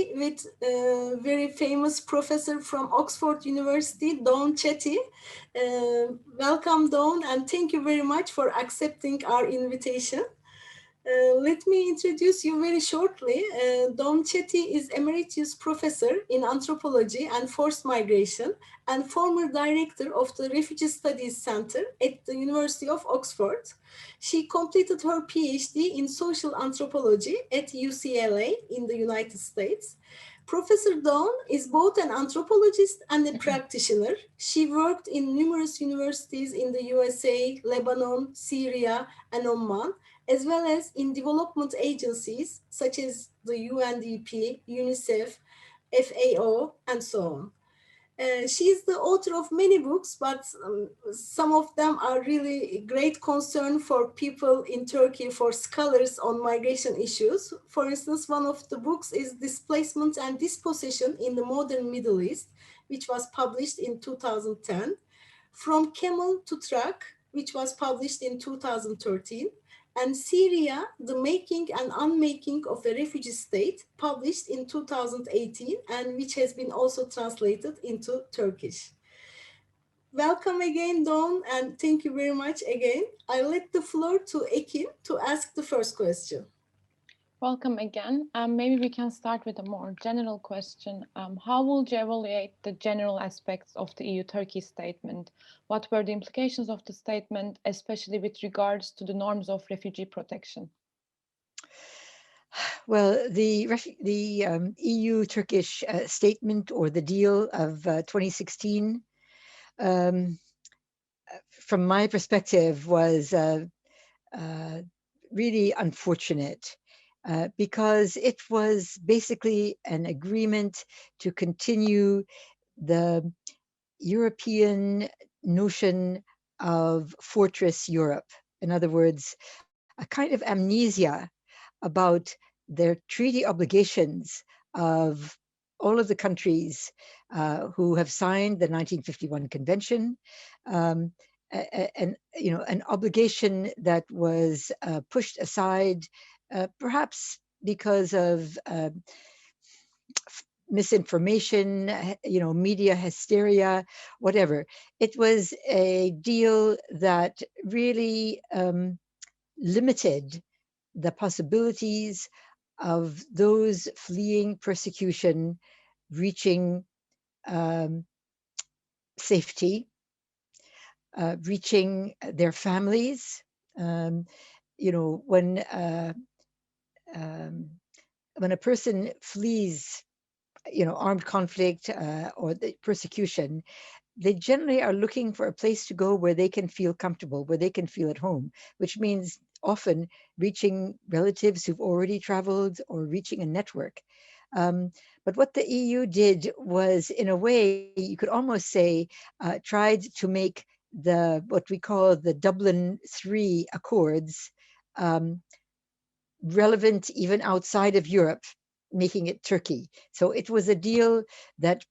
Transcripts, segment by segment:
today with a very famous professor from Oxford University, Chatty. Welcome, Dawn, and thank you very much for accepting our invitation. Let me introduce you very shortly. Chatty is Emeritus Professor in Anthropology and Forced Migration and former Director of the Refugee Studies Centre at the University of Oxford. She completed her PhD in Social Anthropology at UCLA in the United States. Professor Dawn is both an anthropologist and a practitioner. She worked in numerous universities in the USA, Lebanon, Syria, and Oman, as well as in development agencies such as the UNDP, UNICEF, FAO, and so on. She is the author of many books, but some of them are really great concern for people in Turkey, for scholars on migration issues. For instance, one of the books is Displacement and Dispossession in the Modern Middle East, which was published in 2010. From Camel to Truck, which was published in 2013. And Syria, the Making and Unmaking of a Refugee State, published in 2018, and which has been also translated into Turkish. Welcome again, Dawn, and thank you very much again. I let the floor to Ekin to ask the first question. Welcome again. Maybe we can start with a more general question. How would you evaluate the general aspects of the EU-Turkey statement? What were the implications of the statement, especially with regards to the norms of refugee protection? Well, the EU-Turkish statement, or the deal of 2016, from my perspective, was really unfortunate. Because it was basically an agreement to continue the European notion of fortress Europe. In other words, a kind of amnesia about their treaty obligations of all of the countries who have signed the 1951 Convention, and an obligation that was pushed aside, perhaps because of misinformation, media hysteria, whatever. It was a deal that really limited the possibilities of those fleeing persecution reaching safety, reaching their families. When a person flees, armed conflict or the persecution, they generally are looking for a place to go where they can feel comfortable, where they can feel at home, which means often reaching relatives who've already traveled or reaching a network. But what the EU did was, in a way, you could almost say, tried to make what we call the Dublin III Accords relevant even outside of Europe, making it Turkey. So it was a deal that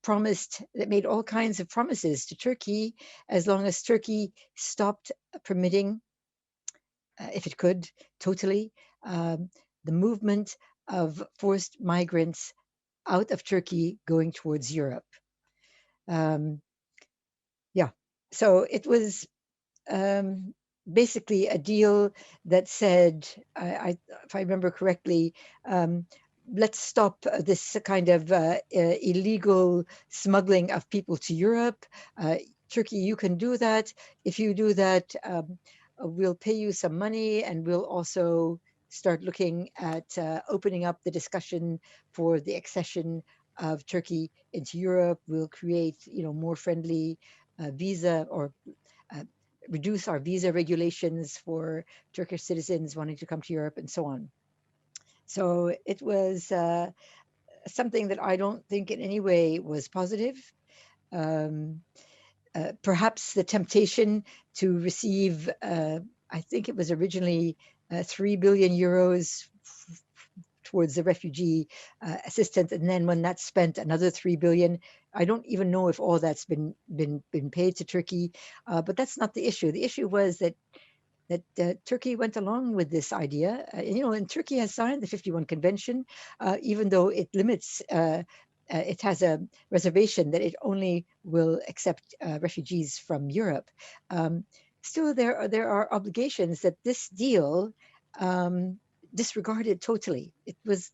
made all kinds of promises to Turkey, as long as Turkey stopped permitting, if it could, totally, the movement of forced migrants out of Turkey going towards Europe. So it was basically a deal that said, if I remember correctly, let's stop this kind of illegal smuggling of people to Europe. Turkey, you can do that. If you do that, we'll pay you some money, and we'll also start looking at opening up the discussion for the accession of Turkey into Europe. We'll create, more friendly visa, or reduce our visa regulations for Turkish citizens wanting to come to Europe, and so on. So it was something that I don't think in any way was positive. Perhaps the temptation to receive, I think it was originally 3 billion euros towards the refugee assistance, and then when that's spent, another 3 billion. I don't even know if all that's been paid to Turkey, but that's not the issue. The issue was that that Turkey went along with this idea. And Turkey has signed the 51 Convention, even though it limits. It has a reservation that it only will accept refugees from Europe. Still, there are obligations that this deal disregarded totally. It was,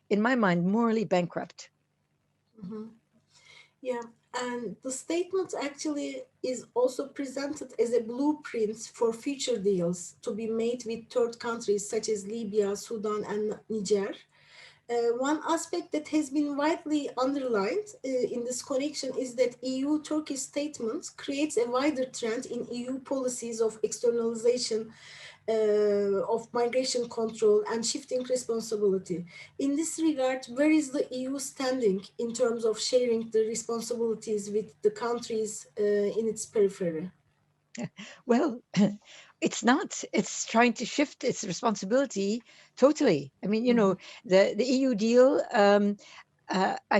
in my mind, morally bankrupt. Mhm. Yeah, and the statement actually is also presented as a blueprint for future deals to be made with third countries such as Libya, Sudan, and Niger. One aspect that has been widely underlined in this connection is that EU-Turkey statement creates a wider trend in EU policies of externalization of migration control and shifting responsibility. In this regard, where is the EU standing in terms of sharing the responsibilities with the countries in its periphery? Well, it's not. It's trying to shift its responsibility totally. I mean, Mhm. the EU deal.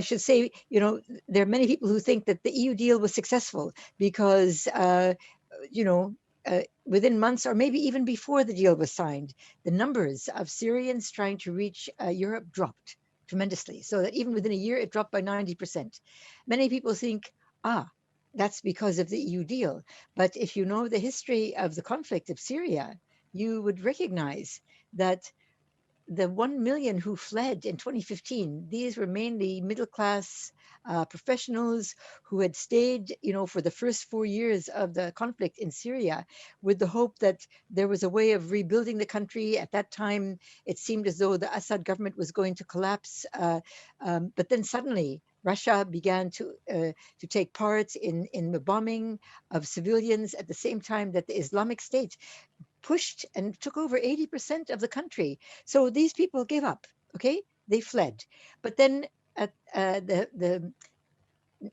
I should say, there are many people who think that the EU deal was successful because, you know, within months or maybe even before the deal was signed, the numbers of Syrians trying to reach Europe dropped tremendously. So that even within a year, it dropped by 90%. Many people think, ah, that's because of the EU deal. But if you know the history of the conflict of Syria, you would recognize that the 1 million who fled in 2015, these were mainly middle class professionals who had stayed, for the first 4 years of the conflict in Syria with the hope that there was a way of rebuilding the country. At that time, it seemed as though the Assad government was going to collapse. But then suddenly, Russia began to take part in the bombing of civilians at the same time that the Islamic State pushed and took over 80% of the country. So these people gave up. Okay, they fled. But then the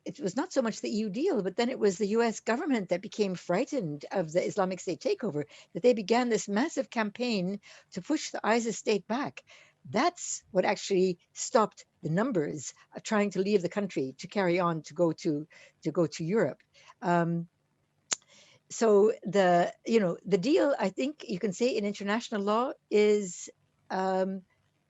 it was not so much the EU deal, but then it was the US government that became frightened of the Islamic State takeover, that they began this massive campaign to push the ISIS state back. That's what actually stopped the numbers trying to leave the country to carry on to go to Europe. Um, so the deal, I think you can say in international law is um,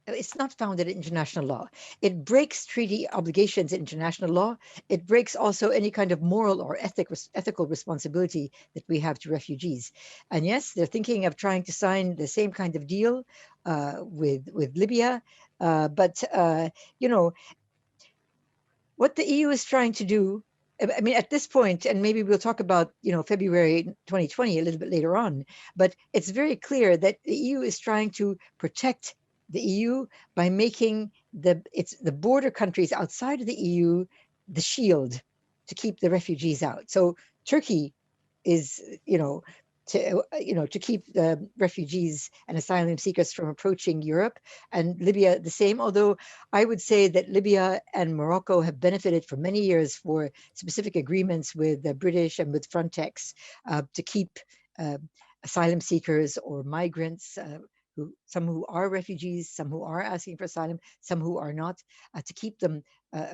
it's not founded in international law. It breaks treaty obligations in international law. It breaks also any kind of moral or ethical responsibility that we have to refugees. And yes, they're thinking of trying to sign the same kind of deal with Libya, but you know what the EU is trying to do. I mean, at this point, and maybe we'll talk about, February 2020 a little bit later on, but it's very clear that the EU is trying to protect the EU by making the border countries outside of the EU the shield to keep the refugees out. So Turkey is, to keep the refugees and asylum seekers from approaching Europe, and Libya the same. Although I would say that Libya and Morocco have benefited for many years for specific agreements with the British and with Frontex to keep uh, asylum seekers or migrants. Some who are refugees, some who are asking for asylum, some who are not, to keep them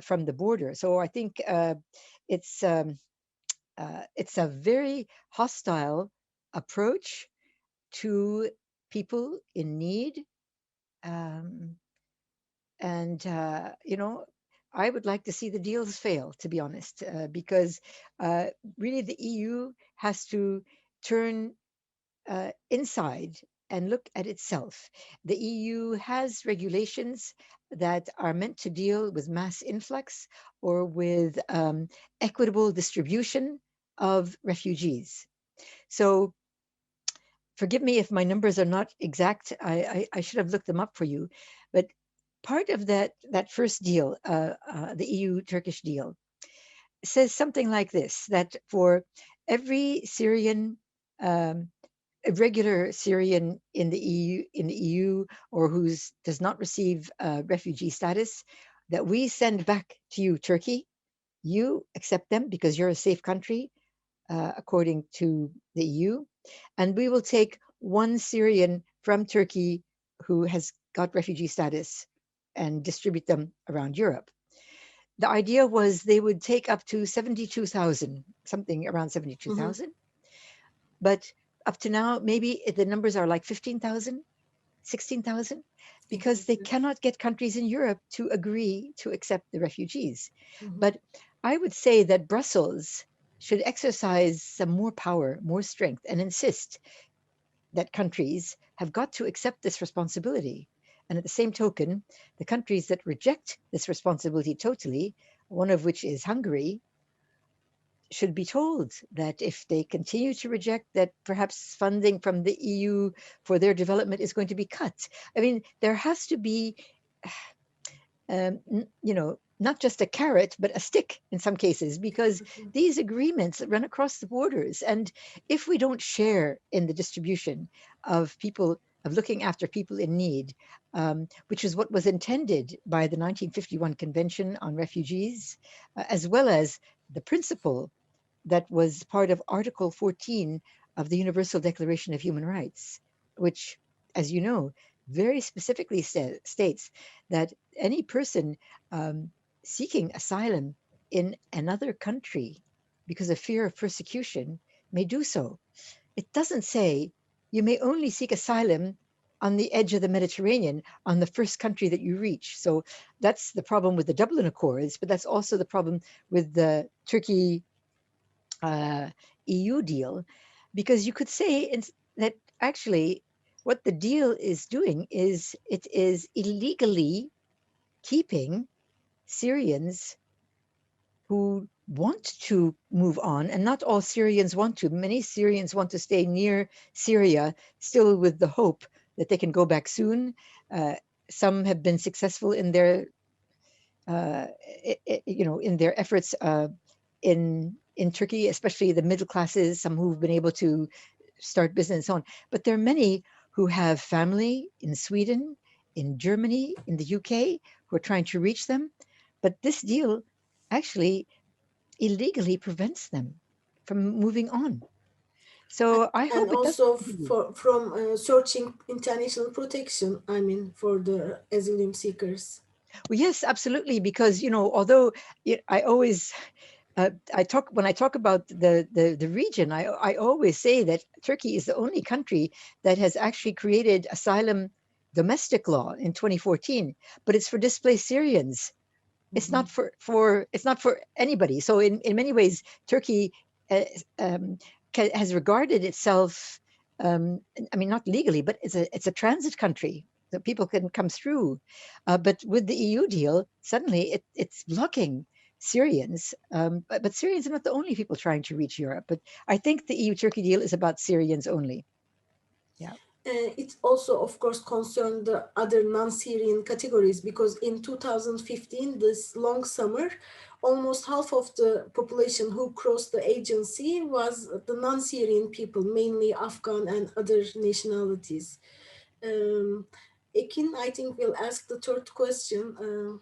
from the border. So I think it's um, it's a very hostile approach to people in need. Um, and, I would like to see the deals fail, to be honest, because really the EU has to turn inside and look at itself. The EU has regulations that are meant to deal with mass influx or with equitable distribution of refugees. So forgive me if my numbers are not exact. I should have looked them up for you, but part of that first deal, the EU-Turkish deal, says something like this: that for every Syrian, a regular Syrian in the EU, or who's does not receive refugee status, that we send back to you, Turkey. You accept them because you're a safe country, according to the EU, and we will take one Syrian from Turkey who has got refugee status and distribute them around Europe. The idea was they would take up to 72,000, something around Mhm. 72,000. But up to now, maybe the numbers are like 15,000, 16,000, because they cannot get countries in Europe to agree to accept the refugees. Mhm. But I would say that Brussels should exercise some more power, more strength, and insist that countries have got to accept this responsibility. And at the same token, the countries that reject this responsibility totally, one of which is Hungary, should be told that if they continue to reject, that perhaps funding from the EU for their development is going to be cut. I mean, there has to be, not just a carrot, but a stick in some cases, because these agreements run across the borders. And if we don't share in the distribution of people, of looking after people in need, which is what was intended by the 1951 Convention on Refugees, as well as the principle that was part of Article 14 of the Universal Declaration of Human Rights, which, as you know, very specifically states that any person seeking asylum in another country because of fear of persecution may do so. It doesn't say you may only seek asylum on the edge of the Mediterranean, on the first country that you reach. So that's the problem with the Dublin Accords, but that's also the problem with the Turkey EU deal, because you could say that actually what the deal is doing is it is illegally keeping Syrians who want to move on, and not all Syrians want to. Many Syrians want to stay near Syria, still with the hope that they can go back soon. Some have been successful in their, in their efforts in Turkey, especially the middle classes. Some who've been able to start business and so on. But there are many who have family in Sweden, in Germany, in the UK, who are trying to reach them. But this deal actually illegally prevents them from moving on. So I And hope it doesn't also continue. from searching international protection, I mean, for the asylum seekers. Well, yes, absolutely, because although I always I talk when I talk about the region, I always say that Turkey is the only country that has actually created asylum domestic law in 2014, but it's for displaced Syrians. It's not it's not for anybody. So in many ways, Turkey uh, um, has regarded itself, I mean, not legally, but it's a transit country that people can come through. But with the EU deal, suddenly it's blocking Syrians. But Syrians are not the only people trying to reach Europe. But I think the EU-Turkey deal is about Syrians only. Yeah. It also, of course, concerned the other non-Syrian categories, because in 2015, this long summer, almost half of the population who crossed the agency was the non-Syrian people, mainly Afghan and other nationalities. Um, Ekin, I think, will ask the third question.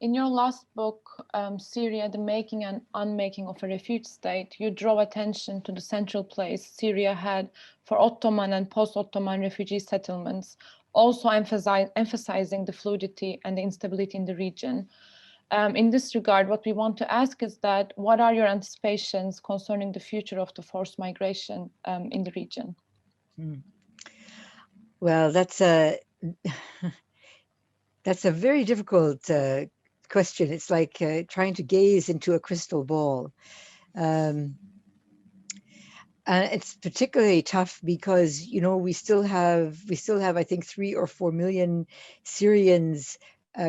In your last book, Syria, the Making and Unmaking of a Refuge State, you draw attention to the central place Syria had for Ottoman and post-Ottoman refugee settlements, also emphasizing the fluidity and the instability in the region. In this regard, what we want to ask is that what are your anticipations concerning the future of the forced migration in the region? Well, that's a that's a very difficult question. It's like trying to gaze into a crystal ball. It's particularly tough because we still have I think 3 or 4 million Syrians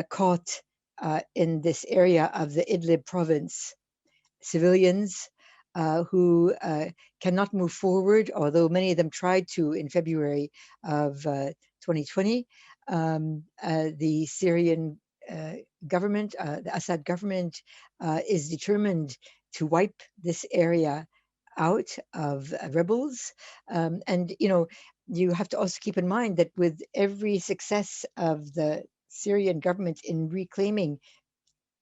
caught in this area of the Idlib province, civilians who cannot move forward, although many of them tried to in February of 2020. The Syrian government, the Assad government, is determined to wipe this area out of rebels. And you have to also keep in mind that with every success of the Syrian government in reclaiming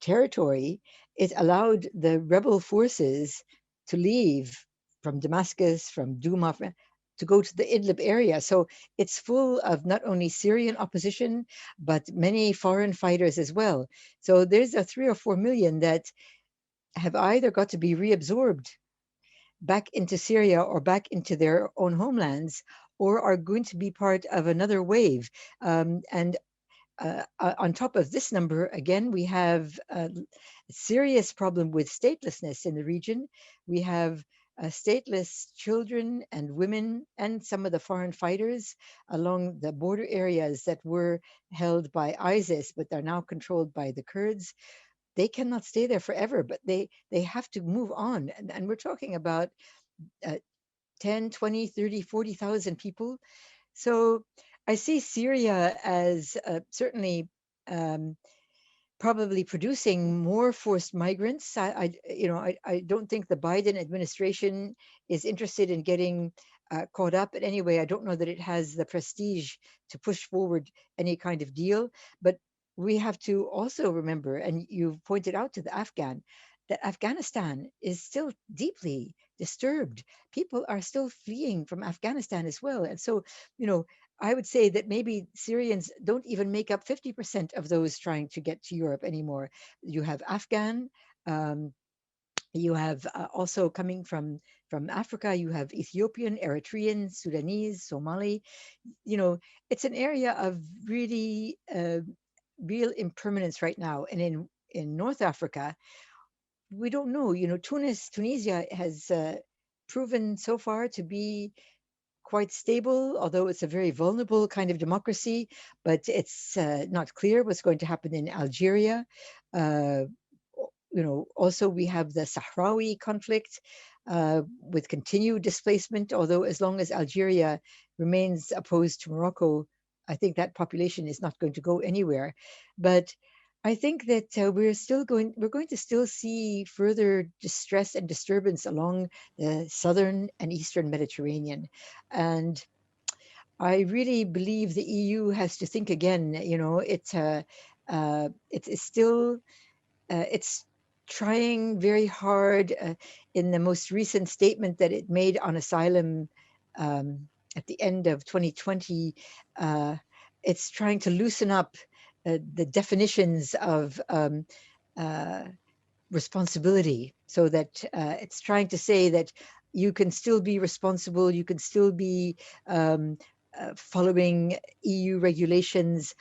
territory, it allowed the rebel forces to leave from Damascus, from Duma, to go to the Idlib area. So it's full of not only Syrian opposition, but many foreign fighters as well. So there's a 3 or 4 million that have either got to be reabsorbed back into Syria or back into their own homelands, or are going to be part of another wave. And on top of this number, again, we have a serious problem with statelessness in the region. We have stateless children and women and some of the foreign fighters along the border areas that were held by ISIS, but are now controlled by the Kurds. They cannot stay there forever, but they have to move on. And we're talking about uh, 10, 20, 30, 40,000 people. So I see Syria as certainly um, probably producing more forced migrants. I don't think the Biden administration is interested in getting caught up. But anyway, I don't know that it has the prestige to push forward any kind of deal. But we have to also remember, and you've pointed out to the Afghan, that Afghanistan is still deeply disturbed. People are still fleeing from Afghanistan as well. And so, you know, I would say that maybe Syrians don't even make up 50% of those trying to get to Europe anymore. You have Afghan, um, you have also coming from Africa, you have Ethiopian, Eritrean, Sudanese, Somali. You know, it's an area of really real impermanence right now. And in North Africa, we don't know. You know, Tunisia has proven so far to be quite stable, although it's a very vulnerable kind of democracy. But it's not clear what's going to happen in Algeria. Uh, you know, also we have the Sahrawi conflict with continued displacement. Although as long as Algeria remains opposed to Morocco, I think that population is not going to go anywhere. But I think that we're going to still see further distress and disturbance along the southern and eastern Mediterranean. And I really believe the EU has to think again. You know, it's still it's trying very hard in the most recent statement that it made on asylum at the end of 2020. Uh, it's trying to loosen up the definitions of uh, responsibility, so that it's trying to say that you can still be responsible, you can still be following EU regulations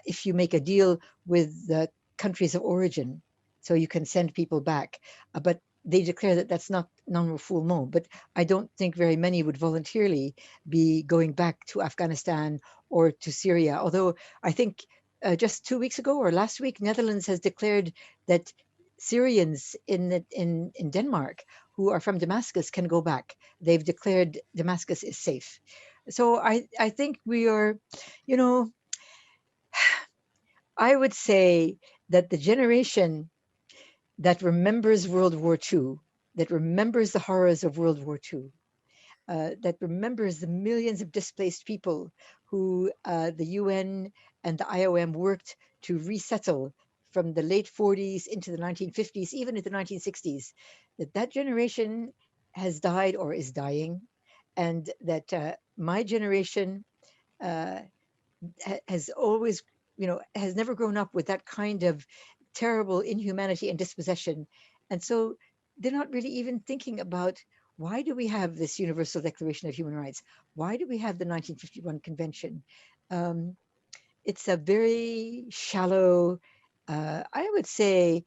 if you make a deal with the countries of origin, so you can send people back. But they declare that that's not non-refoulement. But I don't think very many would voluntarily be going back to Afghanistan or to Syria. Although I think just 2 weeks ago or last week, Netherlands has declared that Syrians in Denmark who are from Damascus can go back. They've declared Damascus is safe. So I think we are, you know, I would say that the generation that remembers World War II, that remembers the horrors of World War II, that remembers the millions of displaced people who the UN and the IOM worked to resettle from the late 40s into the 1950s, even into the 1960s, that generation has died or is dying, and that my generation uh, has always, you know, has never grown up with that kind of terrible inhumanity and dispossession. And so they're not really even thinking about, why do we have this Universal Declaration of Human Rights? Why do we have the 1951 Convention? Um, it's a very shallow, I would say,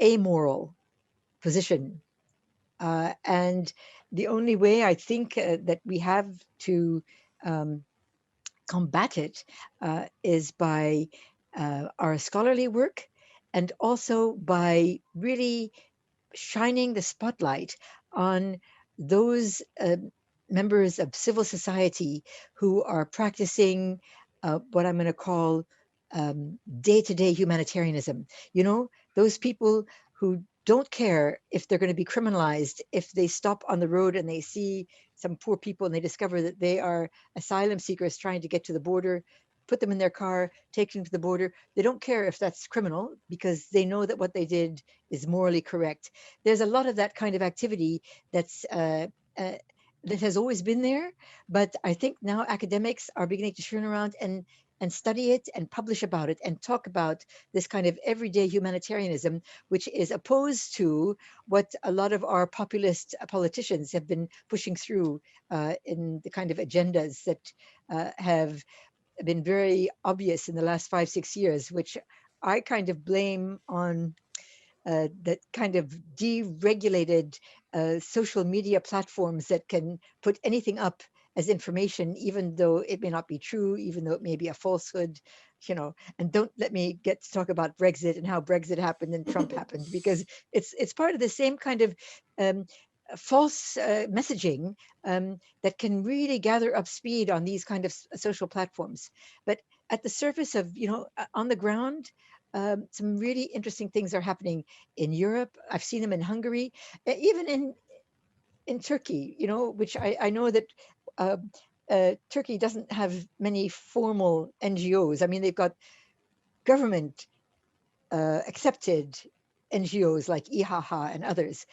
amoral position. And the only way I think that we have to um, combat it is by our scholarly work, and also by really shining the spotlight on those members of civil society who are practicing what I'm going to call day-to-day humanitarianism. You know, those people who don't care if they're going to be criminalized if they stop on the road and they see some poor people and they discover that they are asylum seekers trying to get to the border, put them in their car, take them to the border. They don't care if that's criminal because they know that what they did is morally correct. There's a lot of that kind of activity that's uh, that has always been there, but I think now academics are beginning to turn around and and study it and publish about it and talk about this kind of everyday humanitarianism, which is opposed to what a lot of our populist politicians have been pushing through in the kind of agendas that have been very obvious in the last 5-6 years, which I kind of blame on that kind of deregulated social media platforms that can put anything up as information, even though it may not be true, even though it may be a falsehood, you know. And don't let me get to talk about Brexit and how Brexit happened and Trump happened, because it's part of the same kind of um, false messaging that can really gather up speed on these kind of social platforms. But at the surface of, on the ground, some really interesting things are happening in Europe. I've seen them in Hungary, even in Turkey, which I know that uh, Turkey doesn't have many formal NGOs. I mean, they've got government accepted NGOs like IHH and others,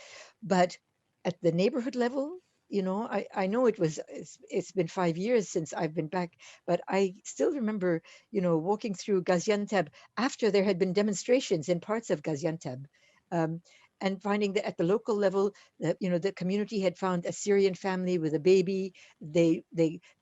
but at the neighborhood level, I know it's been 5 years since I've been back, but I still remember, walking through Gaziantep after there had been demonstrations in parts of Gaziantep. Um, and finding that at the local level, that the community had found a Syrian family with a baby. They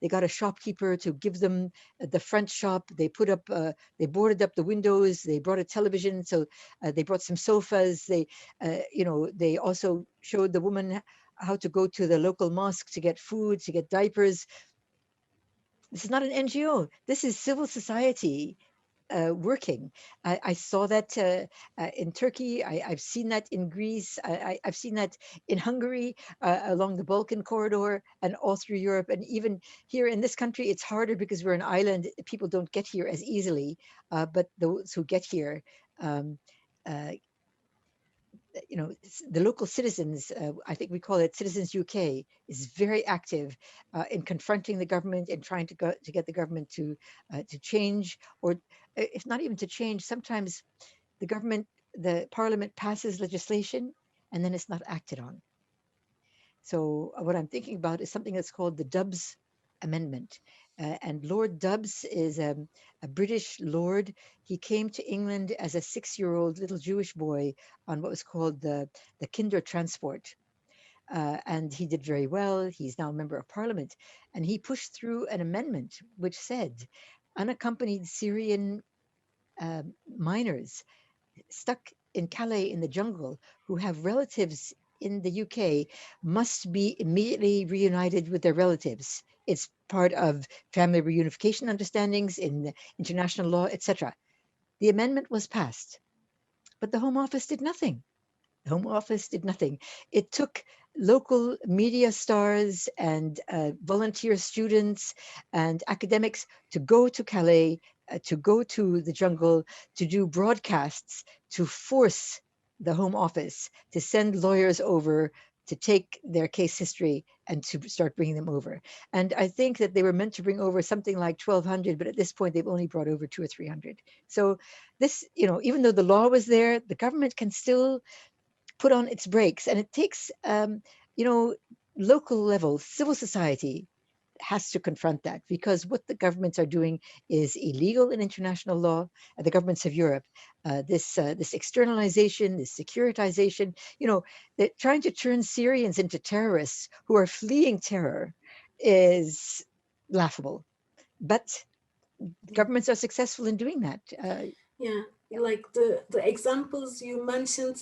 got a shopkeeper to give them the front shop. They boarded up the windows. They brought a television, so they brought some sofas. They also showed the woman how to go to the local mosque to get food, to get diapers. This is not an NGO. This is civil society working. I saw that in Turkey. I've seen that in Greece. I've seen that in Hungary, along the Balkan corridor, and all through Europe. And even here in this country, it's harder because we're an island. People don't get here as easily. But those who get here, um, uh, the local citizens, I think we call it Citizens UK, is very active in confronting the government and trying to get the government to change, or if not even to change. Sometimes the parliament passes legislation and then it's not acted on. So what I'm thinking about is something that's called the Dubs Amendment. And Lord Dubs is a British lord. He came to England as a 6-year-old little Jewish boy on what was called the Kinder Transport. And he did very well. He's now a member of parliament. And he pushed through an amendment which said unaccompanied Syrian minors stuck in Calais in the jungle who have relatives in the UK must be immediately reunited with their relatives. It's part of family reunification understandings in international law, etc. The amendment was passed, but the Home Office did nothing. The Home Office did nothing. It took local media stars and volunteer students and academics to go to Calais, to go to the jungle, to do broadcasts, to force the Home Office to send lawyers over to take their case history and to start bringing them over. And I think that they were meant to bring over something like 1,200, but at this point they've only brought over 200 or 300. So this, even though the law was there, the government can still put on its brakes, and it takes local level civil society has to confront that, because what the governments are doing is illegal in international law. The governments of Europe, this externalization, this securitization, they're trying to turn Syrians into terrorists who are fleeing terror, is laughable. But governments are successful in doing that. Yeah, like the examples you mentioned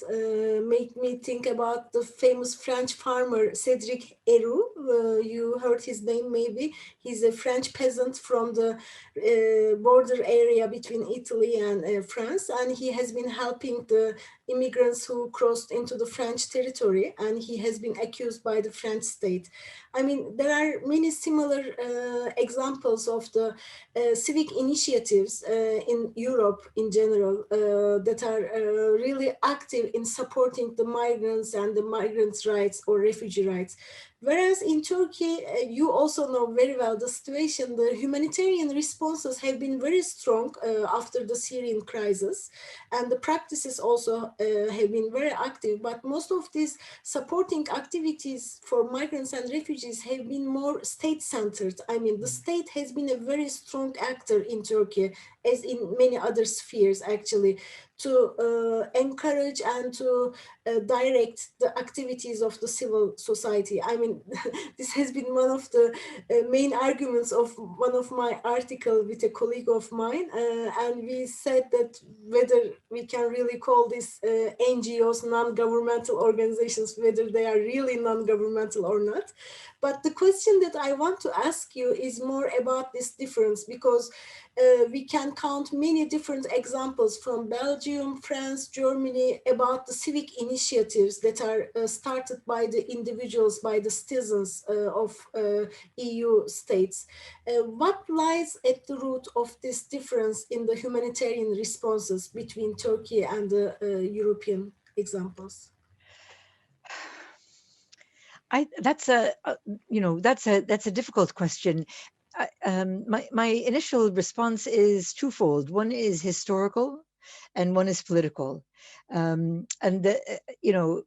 make me think about the famous French farmer Cedric Heroux. You heard his name maybe. He's a French peasant from the border area between Italy and France, and he has been helping the immigrants who crossed into the French territory, and he has been accused by the French state. I mean, there are many similar examples of the civic initiatives in Europe in general that are really active in supporting the migrants and the migrants' rights or refugee rights. Whereas in Turkey, you also know very well the situation, the humanitarian responses have been very strong after the Syrian crisis, and the practices also have been very active. But most of these supporting activities for migrants and refugees have been more state-centered. I mean, the state has been a very strong actor in Turkey, as in many other spheres, actually, to encourage and to direct the activities of the civil society. I mean, this has been one of the main arguments of one of my article with a colleague of mine, and we said that whether we can really call these NGOs, non-governmental organizations, whether they are really non-governmental or not. But the question that I want to ask you is more about this difference, because we can count many different examples from Belgium, France, Germany about the civic initiatives that are started by the individuals, by the citizens of EU states. What lies at the root of this difference in the humanitarian responses between Turkey and the European examples? That's a difficult question. My initial response is twofold. One is historical, and one is political. And the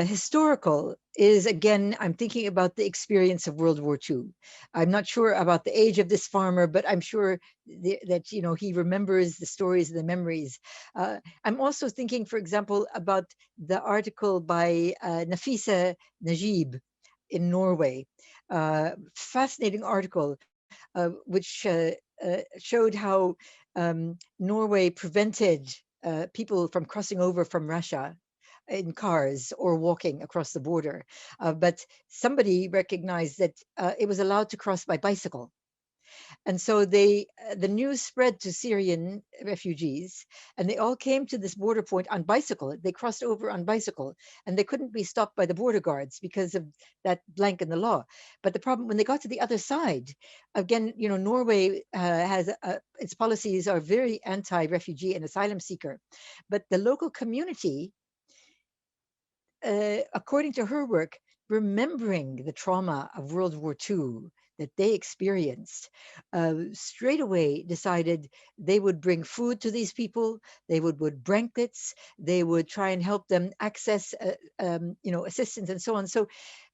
historical is, again, I'm thinking about the experience of World War II. I'm not sure about the age of this farmer, but I'm sure that he remembers the stories and the memories. I'm also thinking, for example, about the article by Nafisa Najib in Norway. Fascinating article, which showed how Norway prevented people from crossing over from Russia in cars or walking across the border. But somebody recognized that it was allowed to cross by bicycle. And so the news spread to Syrian refugees, and they all came to this border point on bicycle. They crossed over on bicycle, and they couldn't be stopped by the border guards because of that blank in the law. But the problem, when they got to the other side, again, Norway has its policies are very anti-refugee and asylum seeker, but the local community, according to her work, remembering the trauma of World War II that they experienced, straight away decided they would bring food to these people, they would blankets, they would try and help them access, assistance and so on. So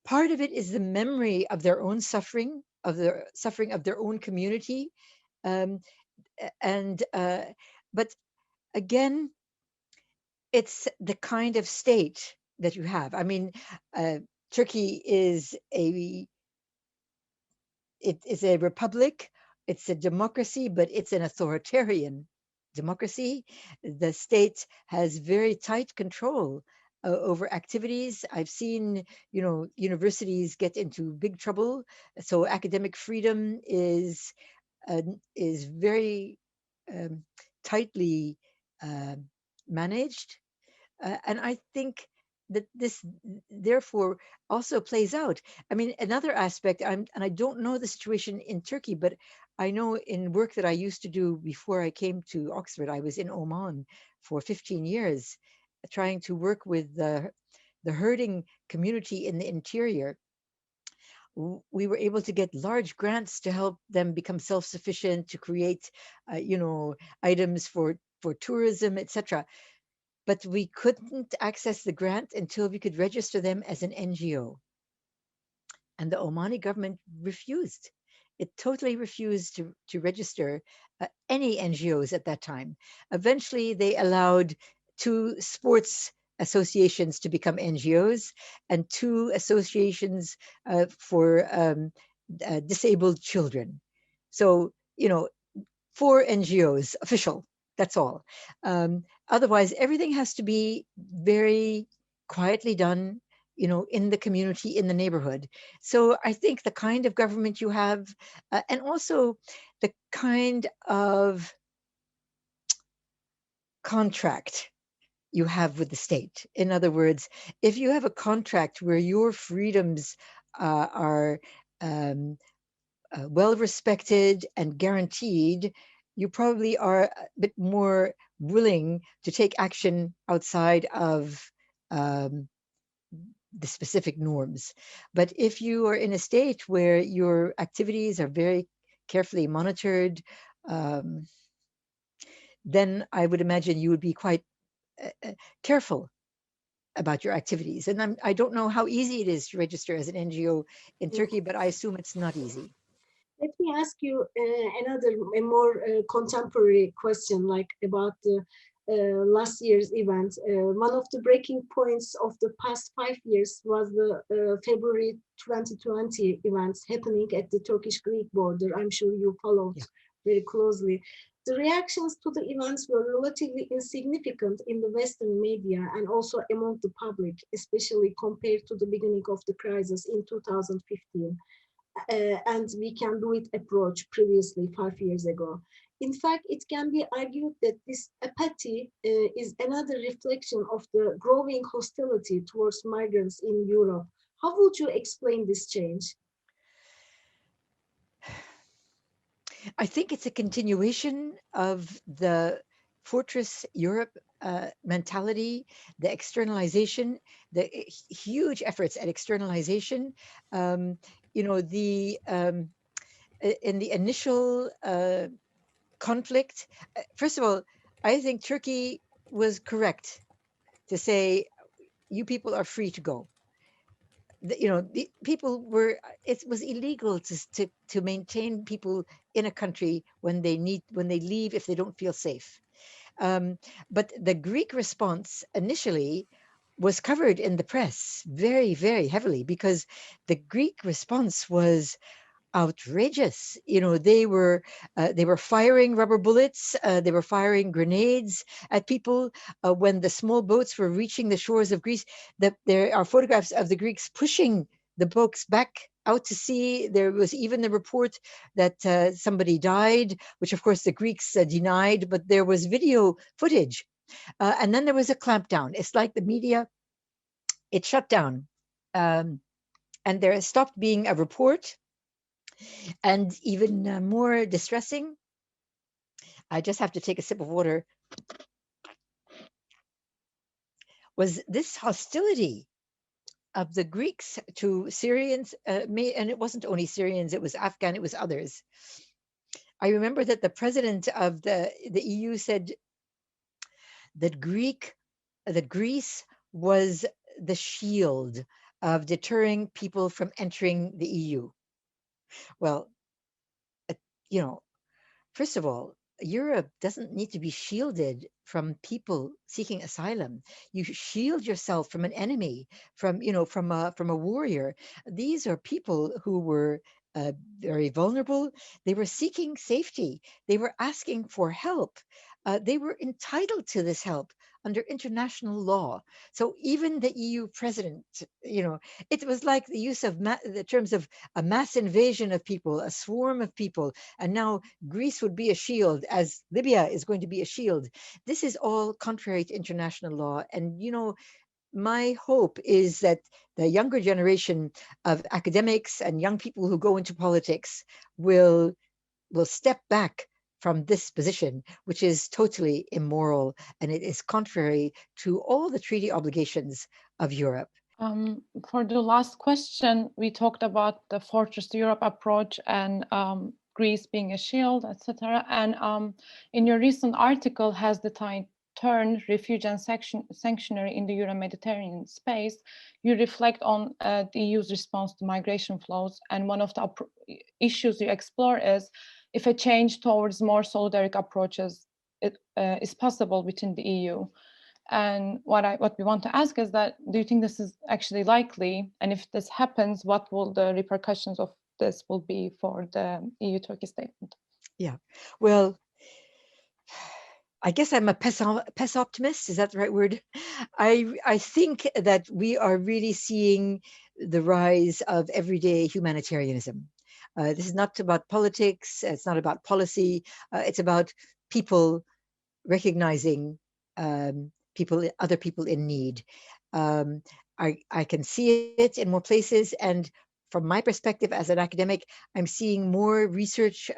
part of it is the memory of their own suffering, of the suffering of their own community. But again, it's the kind of state that you have. I mean, Turkey is a republic, it's a democracy, but it's an authoritarian democracy. The state has very tight control over activities. I've seen, universities get into big trouble. So academic freedom is very tightly managed. And I think that this therefore also plays out. I mean, another aspect, and I don't know the situation in Turkey, but I know in work that I used to do before I came to Oxford, I was in Oman for 15 years, trying to work with the herding community in the interior. We were able to get large grants to help them become self-sufficient, to create, items for tourism, etc. But we couldn't access the grant until we could register them as an NGO. And the Omani government refused. It totally refused to register any NGOs at that time. Eventually, they allowed 2 sports associations to become NGOs and 2 associations for disabled children. So, 4 NGOs official. That's all. Otherwise, everything has to be very quietly done, in the community, in the neighborhood. So I think the kind of government you have, and also the kind of contract you have with the state. In other words, if you have a contract where your freedoms are well respected and guaranteed, you probably are a bit more willing to take action outside of the specific norms. But if you are in a state where your activities are very carefully monitored, um, then I would imagine you would be quite careful about your activities. And I don't know how easy it is to register as an NGO in Mm. Turkey, but I assume it's not easy. Let me ask you another, a more contemporary question, like about the last year's event. One of the breaking points of the past 5 years was the February 2020 events happening at the Turkish-Greek border. I'm sure you followed Yeah. very closely. The reactions to the events were relatively insignificant in the Western media and also among the public, especially compared to the beginning of the crisis in 2015. And we can do it approach previously 5 years ago. In fact, it can be argued that this apathy is another reflection of the growing hostility towards migrants in Europe. How would you explain this change? I think it's a continuation of the Fortress Europe mentality, the externalization, the huge efforts at externalization. Um, you know, in the initial conflict, first of all, I think Turkey was correct to say, you people are free to go. The people were, it was illegal to maintain people in a country when they leave if they don't feel safe. um, but the Greek response initially was covered in the press very, very heavily, because the Greek response was outrageous. They were firing rubber bullets, they were firing grenades at people when the small boats were reaching the shores of Greece. That there are photographs of the Greeks pushing the boats back out to sea. There was even a report that somebody died, which of course the Greeks denied, but there was video footage. And then there was a clampdown. It's like the media, it shut down. Um, and there stopped being a report. And even more distressing, I just have to take a sip of water, was this hostility of the Greeks to Syrians, and it wasn't only Syrians, it was Afghan, it was others. I remember that the president of the EU said that Greece was the shield of deterring people from entering the EU. Well, uh, you know, first of all, Europe doesn't need to be shielded from people seeking asylum. You shield yourself from an enemy, from a warrior. These are people who were very vulnerable. They were seeking safety. They were asking for help. They were entitled to this help under international law. So even the EU president, it was like the use of the terms of a mass invasion of people, a swarm of people, and now Greece would be a shield, as Libya is going to be a shield. This is all contrary to international law. And, my hope is that the younger generation of academics and young people who go into politics will step back from this position, which is totally immoral, and it is contrary to all the treaty obligations of Europe. For the last question, we talked about the Fortress Europe approach and Greece being a shield, etc. And in your recent article, Has the Tide Turned? Refuge and Sanctuary in the Euro-Mediterranean Space, you reflect on the EU's response to migration flows. And one of the issues you explore is if a change towards more solidaric approaches is possible within the EU. And what we want to ask is that, do you think this is actually likely? And if this happens, what will the repercussions of this will be for the EU-Turkey statement? Yeah, well, I guess I'm a pes optimist. Is that the right word? I think that we are really seeing the rise of everyday humanitarianism. This is not about politics. It's not about policy. It's about people recognizing other people in need. Um, I can see it in more places, and from my perspective as an academic, I'm seeing more research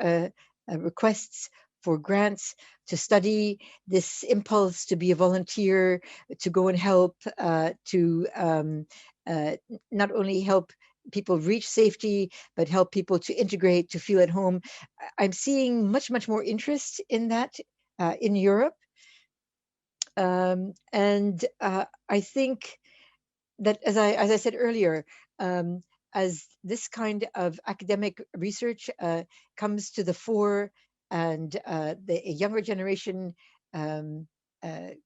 requests for grants to study this impulse to be a volunteer, to go and help, to not only help people reach safety, but help people to integrate, to feel at home. I'm seeing much more interest in that in Europe. And I think that, as I said earlier, as this kind of academic research comes to the fore, and the younger generation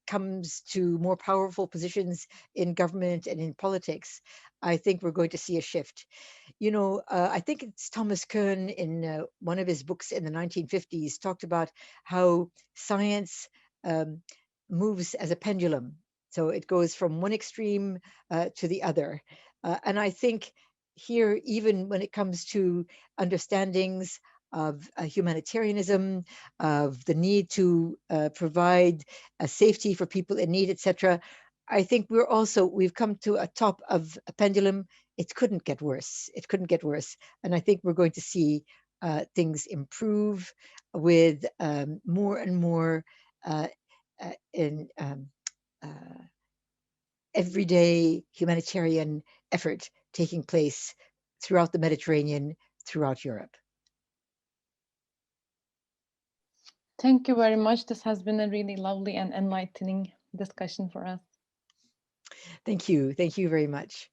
comes to more powerful positions in government and in politics, I think we're going to see a shift. You know, I think it's Thomas Kuhn in one of his books in the 1950s talked about how science moves as a pendulum. So it goes from one extreme to the other. And I think here, even when it comes to understandings of humanitarianism, of the need to provide a safety for people in need, etc., I think we've come to a top of a pendulum. It couldn't get worse. It couldn't get worse. And I think we're going to see things improve with more and more in everyday humanitarian effort taking place throughout the Mediterranean, throughout Europe. Thank you very much. This has been a really lovely and enlightening discussion for us. Thank you. Thank you very much.